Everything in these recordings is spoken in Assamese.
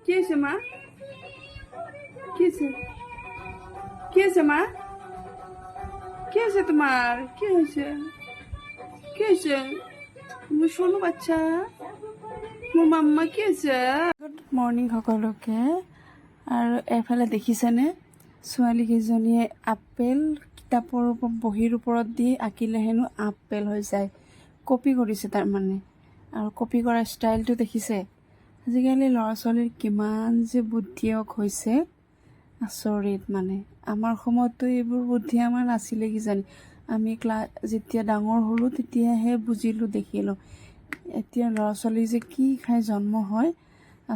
কি হয়েছে মা? কি হয়েছে? কি হয়েছে মা? কি হয়েছে তোমার? কি হয়েছে? কি হয়েছে? মোৰ সোনু বাচ্চা, মোৰ মাম্মা কি হৈছে? গুড মৰ্ণিং সকলোকে। আৰু এফালে দেখিছেনে ছোৱালীকেইজনীয়ে আপেল কিতাপৰ বহীৰ ওপৰত দি আঁকিলে হেনো আপেল হৈ যায়। কপি কৰিছে তাৰমানে। আৰু কপি কৰা ষ্টাইলটো দেখিছে? আজিকালি ল'ৰা ছোৱালীৰ কিমান যে বুদ্ধিয়ক হৈছে, আচৰিত মানে। আমাৰ সময়ততো এইবোৰ বুদ্ধি আমাৰ নাছিলে কিজানি। আমি যেতিয়া ডাঙৰ হ'লোঁ তেতিয়াহে বুজিলোঁ, দেখিলোঁ। এতিয়া ল'ৰা ছোৱালী যে কি খাই জন্ম হয়,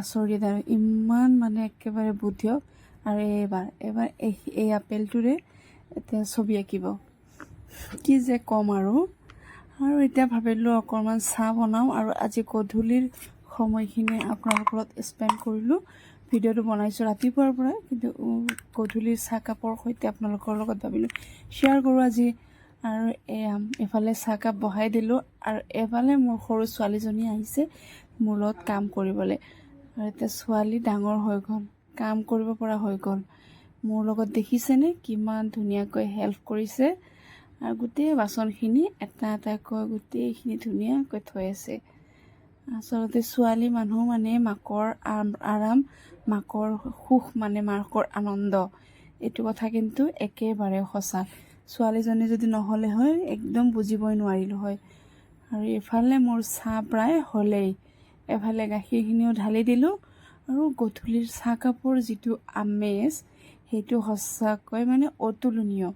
আচৰিত। আৰু ইমান মানে একেবাৰে বুদ্ধিয়ক। আৰু এইবাৰ এই আপেলটোৰে এতিয়া ছবি আঁকিব। কি যে ক'ম আৰু এতিয়া ভাবিলোঁ অকণমান চাহ বনাওঁ আৰু আজি গধূলিৰ সময়খিনি আপোনালোকৰ লগত স্পেণ্ড কৰিলোঁ। ভিডিঅ'টো বনাইছোঁ ৰাতিপুৱাৰ পৰাই, কিন্তু গধূলিৰ চাহকাপৰ সৈতে আপোনালোকৰ লগত ভাবিলোঁ শ্বেয়াৰ কৰোঁ আজি। আৰু এফালে চাহকাপ বহাই দিলোঁ আৰু এফালে মোৰ সৰু ছোৱালীজনী আহিছে মোৰ লগত কাম কৰিবলৈ। আৰু এতিয়া ছোৱালী ডাঙৰ হৈ গ'ল, কাম কৰিব পৰা হৈ গ'ল। মোৰ লগত দেখিছেনে কিমান ধুনীয়াকৈ হেল্প কৰিছে। আৰু গোটেই বাচনখিনি এটা এটাকৈ গোটেইখিনি ধুনীয়াকৈ থৈ আছে। আচলতে ছোৱালী মানুহ মানে মাকৰ আৰাম, মাকৰ সুখ মানে মাকৰ আনন্দ। এইটো কথা কিন্তু একেবাৰে সঁচা। ছোৱালীজনী যদি নহ'লে হয় একদম বুজিবই নোৱাৰিলোঁ হয়। আৰু এফালে মোৰ চাহ প্ৰায় হ'লেই, এফালে গাখীৰখিনিও ঢালি দিলোঁ। আৰু গধূলিৰ চাহকাপৰ যিটো আমেজ, সেইটো সঁচাকৈ মানে অতুলনীয়।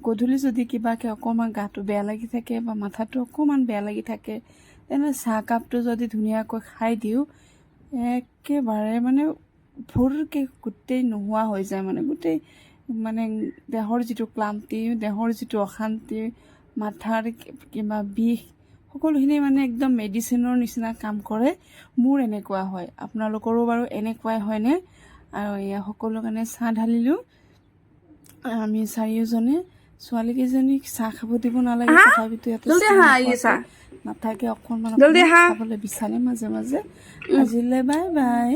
গধূলি যদি কিবাকৈ অকণমান গাটো বেয়া লাগি থাকে বা মাথাটো অকণমান বেয়া লাগি থাকে, তেনেহ'লে চাহকাপটো যদি ধুনীয়াকৈ খাই দিওঁ, একেবাৰে মানে ভোৰকৈ গোটেই নোহোৱা হৈ যায়। মানে গোটেই মানে দেহৰ যিটো ক্লান্তি, দেহৰ যিটো অশান্তি, মাথাৰ কিবা বিষ, সকলোখিনি মানে একদম মেডিচিনৰ নিচিনা কাম কৰে। মোৰ এনেকুৱা হয়, আপোনালোকৰো বাৰু এনেকুৱাই হয়নে? আৰু এয়া সকলো কাৰণে চাহ ঢালিলোঁ। আমি চাৰিওজনে, ছোৱালীকেইজনীক চাহ খাব দিব নালাগে, তথাপিতো ইয়াতে নাথাকে, অকণমান খাবলৈ বিচাৰে মাজে মাজে। আজিলৈ বাই বাই।